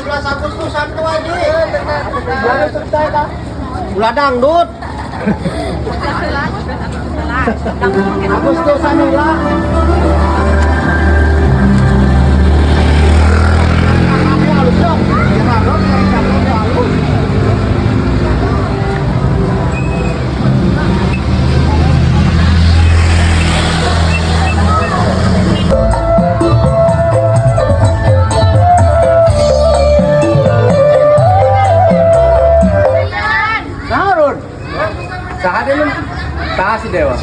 17 Agustusan tuh aja. Ulah dangdut. Agustusan ulah. Sahade lu si Dewa. Wah,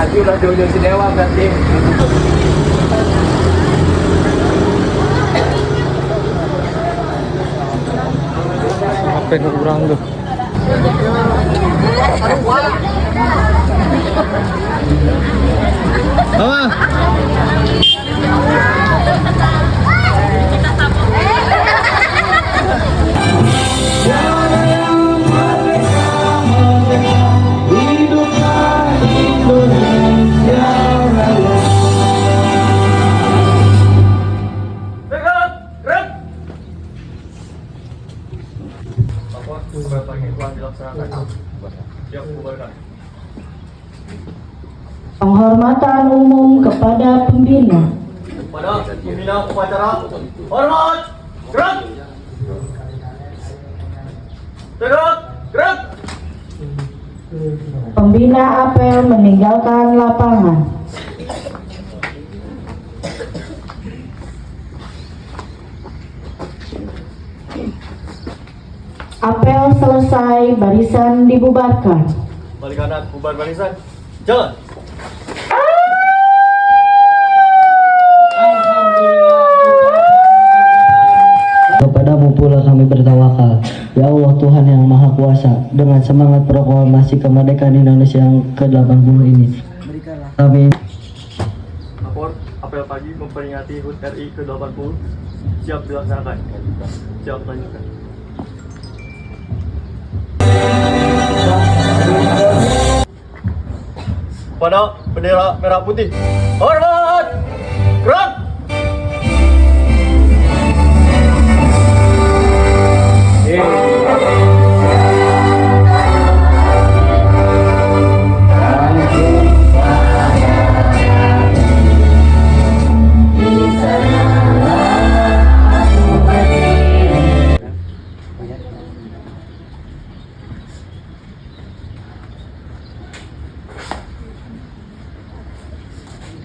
Haji udah jauh-jauh si Dewa berarti. Apa yang kurang tuh? Apa? Penghormatan umum kepada pembina. Kepada pembina upacara, hormat, gerak. Tegak, gerak. Pembina apel meninggalkan lapangan. Apel selesai, barisan dibubarkan. Balik kanan, bubar barisan. Jalan. Kepadamu pula kami bertawakal, ya Allah Tuhan yang Maha Kuasa. Dengan semangat proklamasi kemerdekaan Indonesia yang ke-80 ini, kami Lapor, apel pagi memperingati HUT RI ke-80. Siap dilaksanakan. Siap lanjutkan. Pada bendera merah putih, hormat, gerak.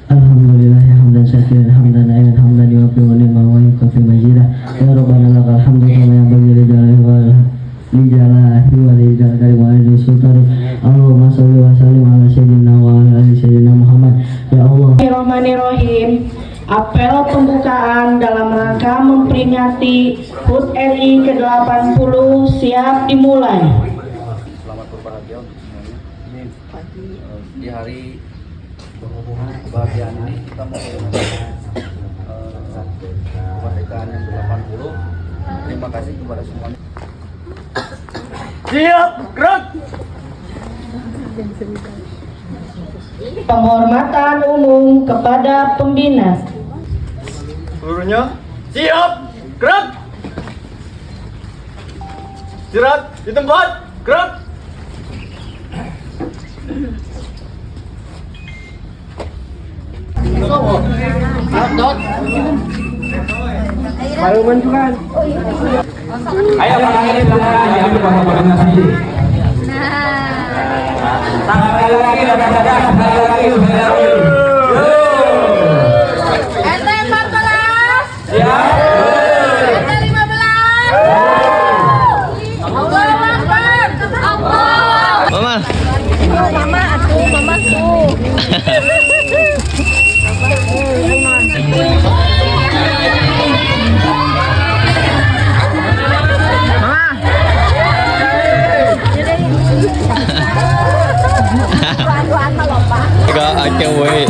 Alhamdulillah ya hamdan syakiran hamdan ayat hamdan yuafi wa ni'ma wa yukafi majidah. Ya Rabbana lakal hamdu kama yanbaghi li jalalihi wa li karim wa li sultan. Allahumma shalli wa sallim ala sayyidina wa ala ali sayyidina Muhammad. Ya Allah. Bismillahirrahmanirrahim. Apel pembukaan dalam rangka memperingati HUT RI ke-80 siap dimulai. Selamat berbahagia untuk semuanya. Di hari kebahagiaan ini kita memperingati kemerdekaan yang ke-80. Terima kasih kepada semuanya. Siap, gerak. Penghormatan umum kepada pembina. Seluruhnya siap, gerak. Istirahat di tempat, gerak. Bayungan juga. Ayo tangan belakang, diambil bapak nasi. Tangan lagi, tangan lagi. RT 14. Siap. RT 15. Allahu Akbar. Allah. Mama. Mama atuh, mama tuh. I can't wait.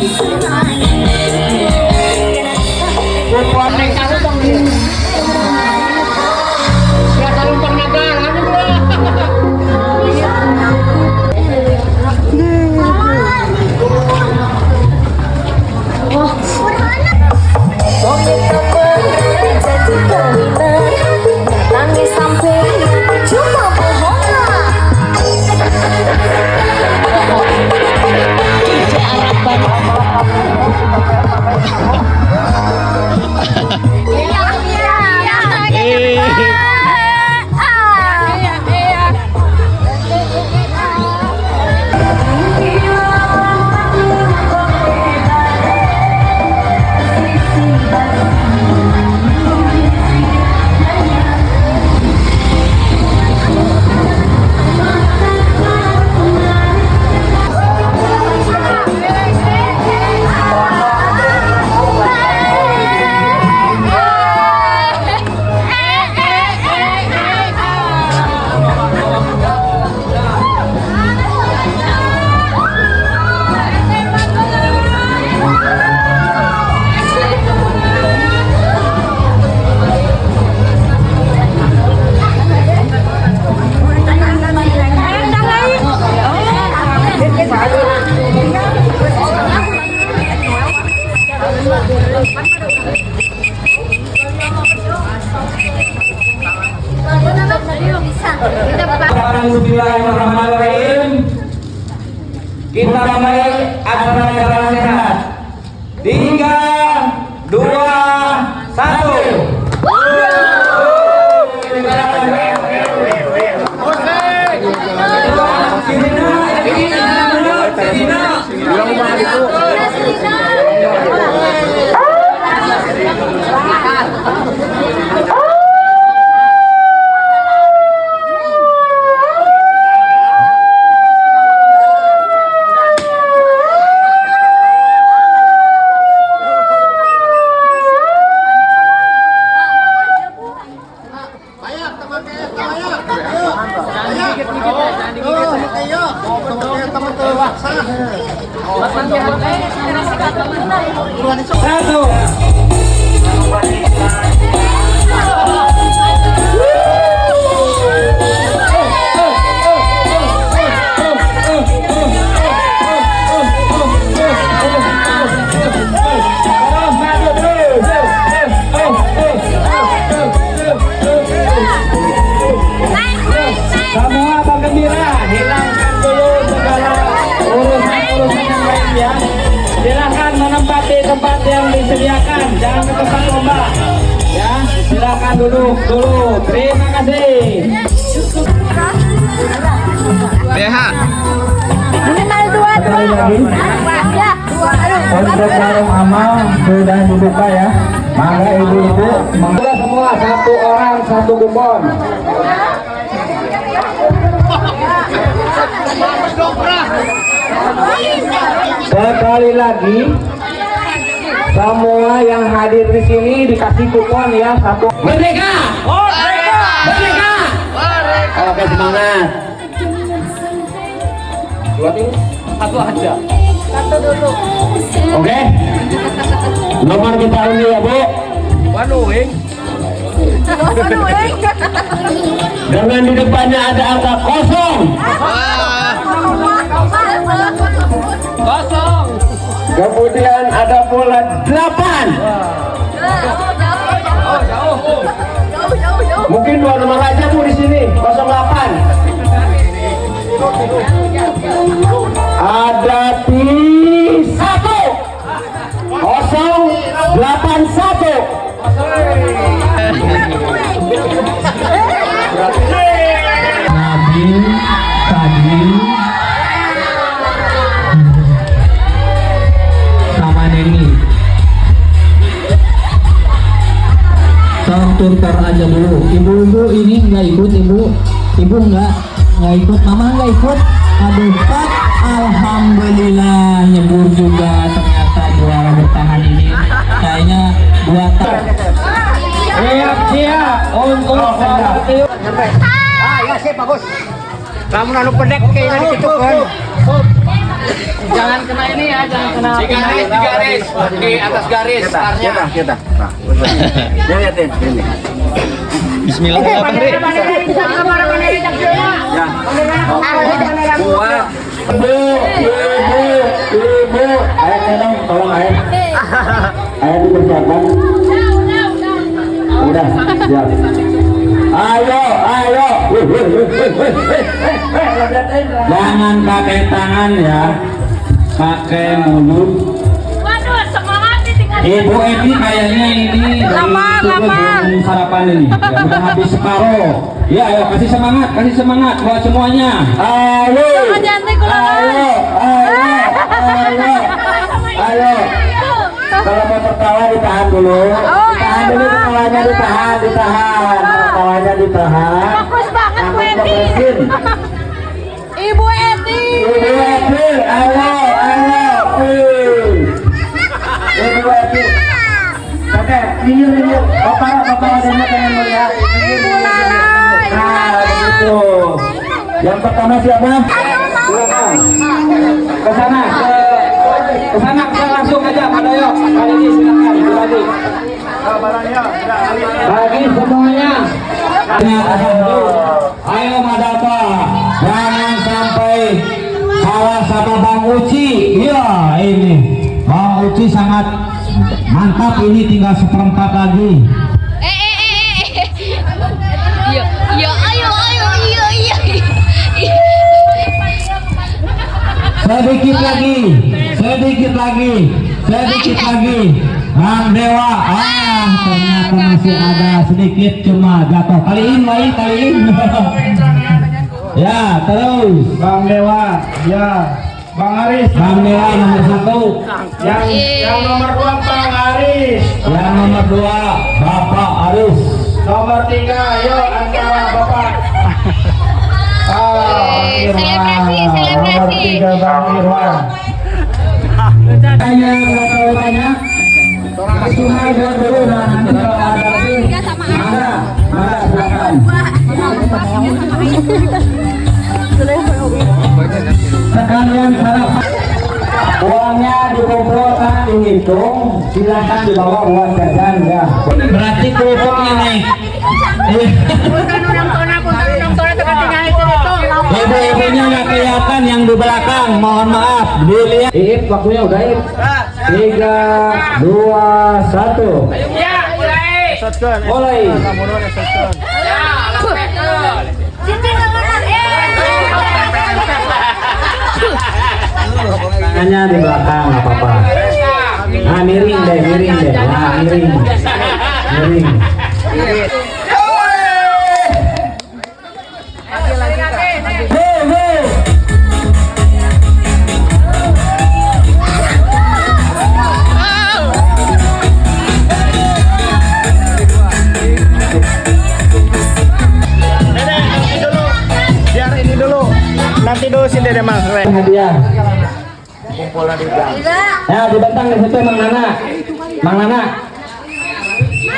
sehat. 3, 2, 1. Semua penggembira, hilangkan dulu segala urusan-urusan yang lain ya. Silakan menempati tempat yang disediakan, jangan ke tempat lomba. Ya, silakan duduk dulu. Terima kasih. BH. Minimal 2. Sekali lagi. Ya, 2. Untuk warung amal sudah dibuka ya. Mangga ibu-ibu, mangga semua 1 orang 1 kupon. Sekali lagi, semua yang hadir di sini dikasih kupon ya 1. Merdeka! Merdeka! Oke, semangat. 1 aja. 1 dulu. Oke. Nomor kita ini ya, Bu. Dengan di depannya ada angka 0. Kemudian ada pula 8. Jauh. Mungkin 2 nomor aja Bu di sini, 08. Ada di 1 081. Nabil tadi sama Neni Turtar aja dulu. Ibu-ibu ini nggak ikut, ibu nggak ikut, mama nggak ikut. Aduh Pak, alhamdulillah nyebur juga ternyata juara bertahan ini. Kayaknya 2 tahun. siap untuk Ya sih bagus. Kamu nanu pendek kayak tadi gitu kan. Jangan kena ini ya, jangan kena. 3 garis di atas garis. Kita. Nah, lihatin ini. Bismillah. Ya. Buat Ibu, ayo tenang, tolong ayo. Ayo dipersiapkan. Udah, siap. Ayo. Jangan pakai tangan ya, pakai mulut. Waduh, semangat nih tinggal. Ibu Edi kayaknya ini Lama. belum sarapan ini, ya udah habis separuh. Ya, ayo kasih semangat buat semuanya. Ayo. Kalau mau tertawa ditahan dulu. Ditahan dulu ketawanya, ditahan. Ketawanya ditahan. Bagus banget Bu Angkat Edi. kepresin. Ibu Edi. Ibu Edi, ayo. Ibu Edi. Oke, minggir. Bapak adanya pengen melihat. Nah, begitu. Yang pertama siapa? Silakan. Ke sana langsung aja Pak Doyo. Kali ini silakan, Ibu. Bagi semuanya. Ayo Madapa, jangan sampai salah sama Bang Uci. Iya, ini Bang Uci sangat mantap, ini tinggal 1/4 lagi. Ayo. Sedikit lagi. sedikit lagi. Bang Dewa, ternyata masih ada sedikit, cuma jatuh. Kaliin. Ya, terus Bang Dewa, ya. Bang Aris, Bang Dewa nomor 1. Yang nomor 2 Bang Aris. Yang nomor 2 Bapak Aris. Nomor 3, ayo antara Bapak. Selebrasi. Nomor 3 Bang Irwan. Tanya cuma buat dulu, nanti kalau ada lagi ada silakan. Sekalian sarapan, uangnya dikumpulkan, dihitung, silakan dibawa buat jajan ya. Berarti kerupuknya nih. Ibu-ibunya nggak kelihatan yang di belakang, mohon maaf. Dilihat. Waktunya udah 3, 2, 1. Mulai. Hanya di belakang nggak apa-apa. Nah, miring deh. Nah, miring. Nanti dulu si Dede Mas. Hadiah. Ya, dibentang di situ Mang Nana.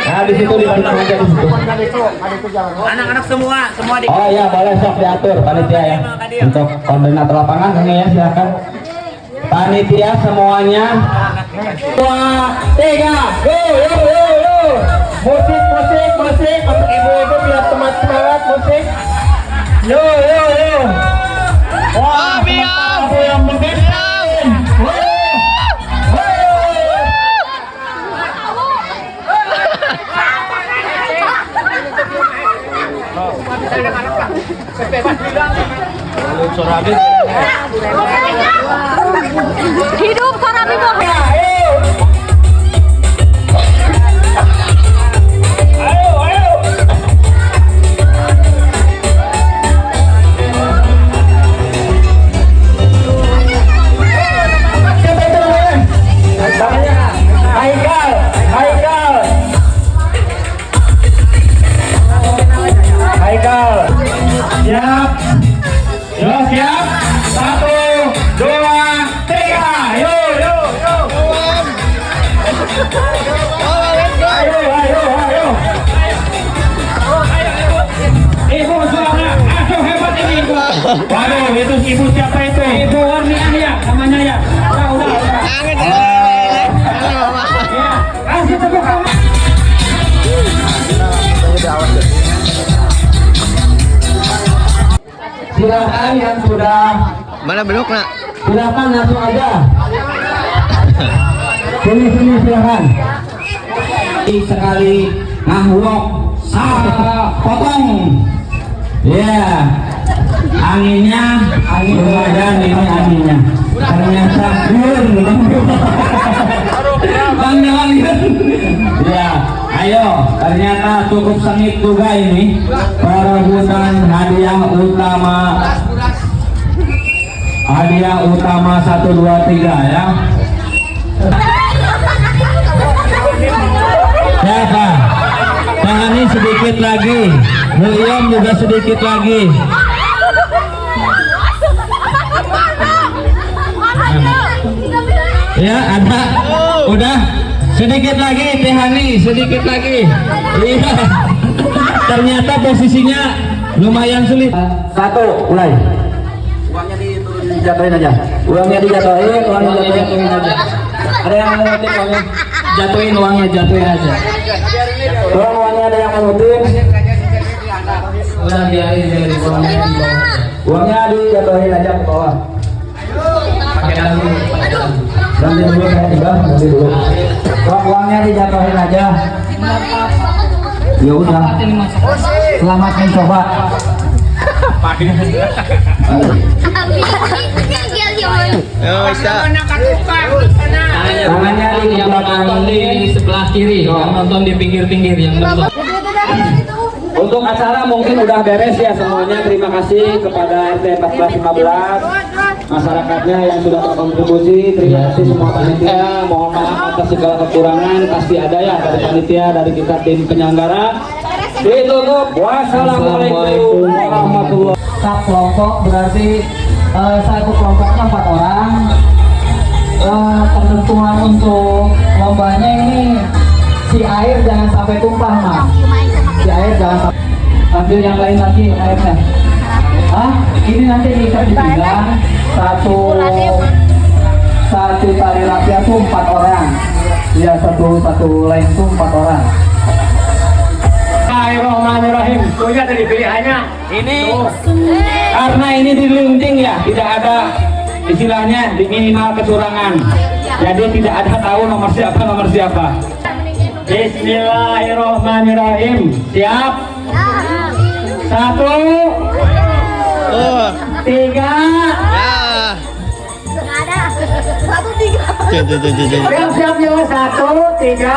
Nah, di situ dibentang aja di situ. Anak-anak semua di. Oh iya, boleh sok diatur panitia ya. Untuk koordinator lapangan ini ya, silakan. Panitia semuanya. 2, 3, go. Musik untuk ibu-ibu biar semangat musik. Yo. Wah, aku yang memimpin. Hidup Sorabi Bang. Haikal. Siap. Yo, siap. 1, 2, 3. Yo. Ayo. Ibu suara, aduh hebat ini ibu. Waduh, itu ibu siapa itu? Ibu Warniah ya, namanya ya. Udah. Ya, kasih tepuk tangan. Silakan yang sudah. Mana belok nak? Silakan langsung aja. Sini silakan. Sekali ngahwok potong. Ya. Angin lumayan ini anginnya. Ternyata Bang Dewan. Ya, ayo. Ternyata cukup sengit juga ini. Perebutan hadiah utama 1, 2, 3 ya. Ya Pak, tangani sedikit lagi. William juga sedikit lagi. Ya ada, udah sedikit lagi Tehani, sedikit lagi. Iya, ternyata posisinya lumayan sulit. 1, mulai. Uangnya dijatuhin aja. Uangnya dijatuhin aja. Ada yang mau ngutip uangnya? Jatuhin aja. Tolong uangnya ada yang mau ngutip? Udah biarin uangnya dijatuhin aja ke bawah. Pakai dulu. Nanti dulu saya juga, nanti dulu. Uangnya dijatuhin aja. Ya udah. Selamat mencoba. Tangannya di belakang di sebelah kiri, yang nonton di pinggir-pinggir yang nonton. Untuk acara mungkin udah beres ya semuanya. Terima kasih kepada RT 1415 masyarakatnya yang sudah berkontribusi. Terima kasih semua panitia. Mohon maaf atas segala kekurangan, pasti ada ya dari panitia, dari kita tim penyelenggara. Ditutup. Wassalamualaikum warahmatullahi wabarakatuh. Satu kelompok berarti satu kelompoknya 4 orang. Ketentuan untuk lombanya ini si air jangan sampai tumpah, Mas. Si air jangan sampai. Ambil yang lain lagi airnya. Ini nanti diikat di pinggang. Satu tali rapia tuh 4 orang. Ya, satu lain tuh 4 orang. Bismillahirrahmanirrahim. Punya tadi pilihannya. Ini karena ini dilunting ya, tidak ada istilahnya di minimal kecurangan. Jadi tidak ada tahu nomor siapa. Bismillahirrahmanirrahim. Siap? 1, 3. Siap ya. 1, 3.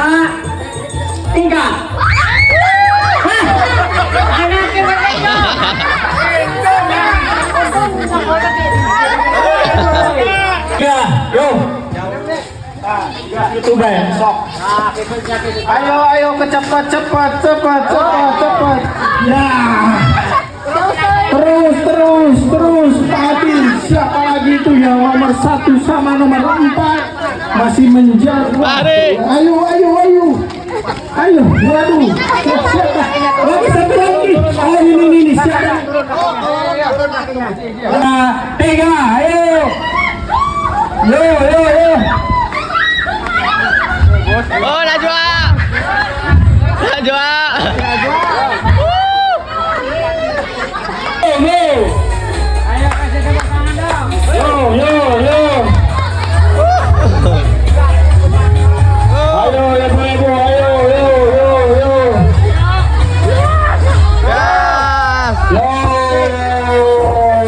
Itu besok. Ayo cepat. Ya. Terus. Tadi siapa lagi itu yang nomor 1 sama nomor 4 masih menjar. Ayo. Waduh. Siapa? Satu lagi. Ini siapa? 3. Ayo. Yo. Oh, Najwa. Ayo kasih tepuk tangan dong. Yo. Ayo ya ibu. Ayo.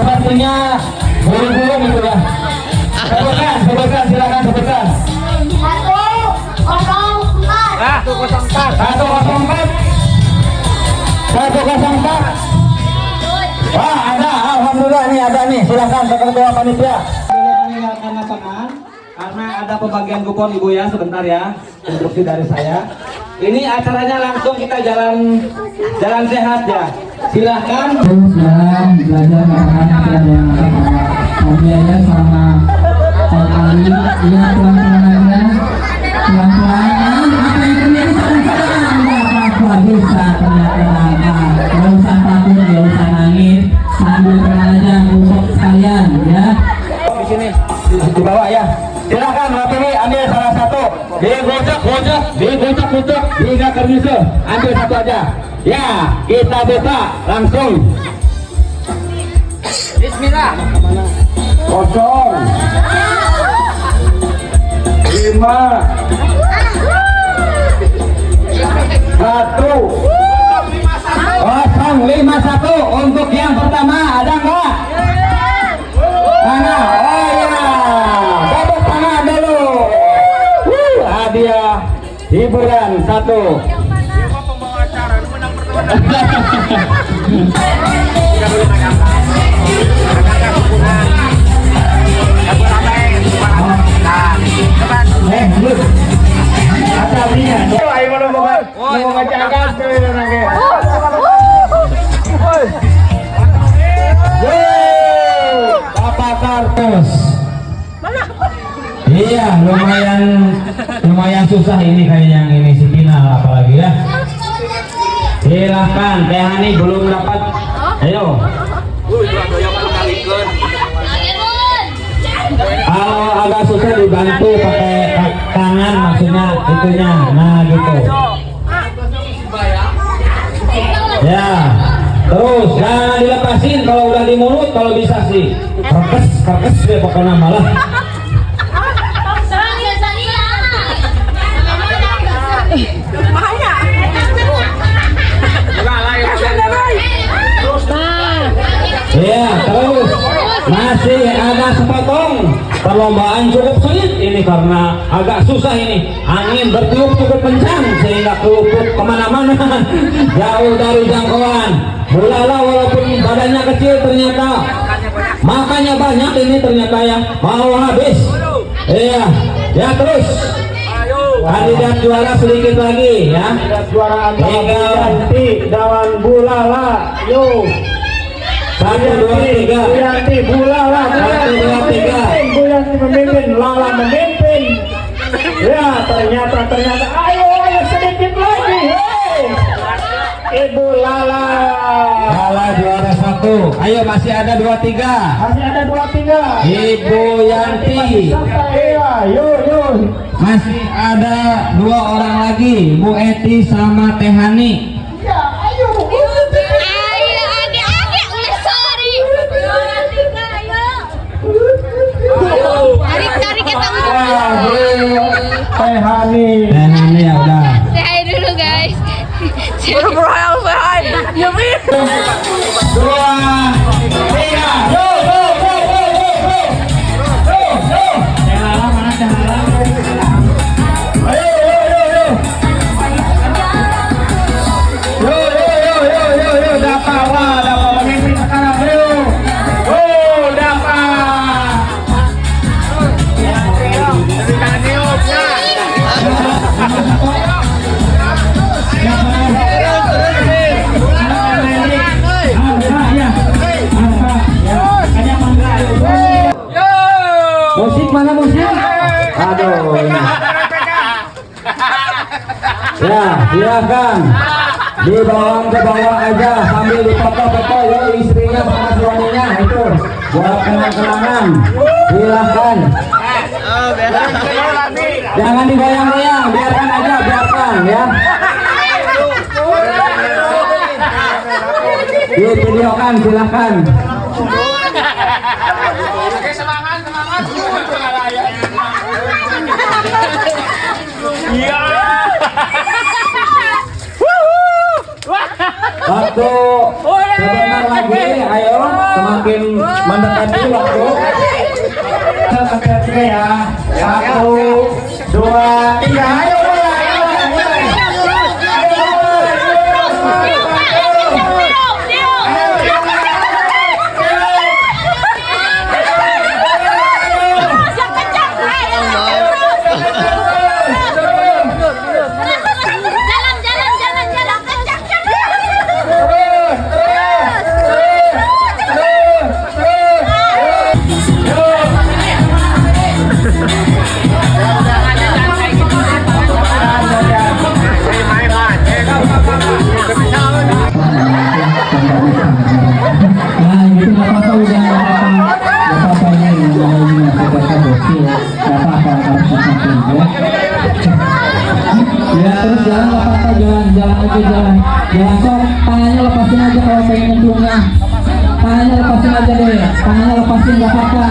Pastinya belum itu ya. Sebutkan silakan sebutkan. 104. Wah, alhamdulillah nih ada nih. Silakan ketua panitia. Mengingatkan teman karena ada pembagian kupon Ibu ya sebentar ya. Instruksi dari saya. Ini acaranya langsung kita jalan sehat ya. Silahkan. Dalam belajar makan yang biaya sama kali ya pelan-pelan aja. Pelan-pelan apa itu bisa ternyata nggak usah takut, nggak usah nangis, sambil aja untuk sekalian ya. Di sini di bawah ya. Silakan rapihi ambil salah satu. Digocak, diingatkan bisa. Ambil satu aja. Ya, kita buka langsung. Bismillah. 0, 5, 1, 051 untuk yang pertama ada nggak? Mana? Oh ya, tepuk tangan dulu. Hadiah hiburan 1. Bapak Kartos. Iya, lumayan susah ini kayaknya yang ini si final apalagi ya. Silahkan, Teh Hani belum dapat. Ayo. Kalau agak susah dibantu pakai tangan maksudnya itunya. Nah gitu. Ya. Terus jangan dilepasin kalau udah di mulut, kalau bisa sih. Kerkes deh pokoknya malah. karena agak susah ini. Angin bertiup cukup kencang sehingga kerupuk kemana-mana jauh dari jangkauan. Bulala walaupun badannya kecil ternyata makannya banyak ini ternyata ya, mau habis. Iya, ya terus. Kandidat juara sedikit lagi ya. Kandidat juara antara Yanti dan Bulala. Yo. 1, 2, 3. Yanti, Bulala. 1, 2, 3. Yanti memimpin, Lala memimpin. Ya, ternyata. Ayo sedikit lagi. Hey. Ibu Lala. Lala juara 1. Ayo masih ada 2, 3. Masih ada 2, 3. Ibu Yanti. Iya, yo. Masih ada 2 orang lagi, Bu Eti sama Teh Hani. Ya, ayo. Ayo adik-adik udah sorry. Tarik kita Teh Hani. Teh Hani ya udah. Say hi dulu guys. Dua, tiga, go. Teh Lala mana Teh Lala? Yo, dapat memimpin sekarang bro. Dapat. Musik mana musik? Aduh ini. Ya, silakan dibawa ke bawah aja sambil dipoto-foto ya istrinya sama suaminya itu buat kenang-kenangan. Silakan. Jangan digoyang-goyang, biarkan aja, biarkan ya. Divideokan silakan. Waktu sebentar lagi, ayo semakin mendekati waktu. Kita ya, 1, 2, 3, ayo mulai. Jangan sok, tangannya lepasin aja kalau pengen nyemplungnya. Tangannya lepasin aja deh, tangannya lepasin gak apa-apa.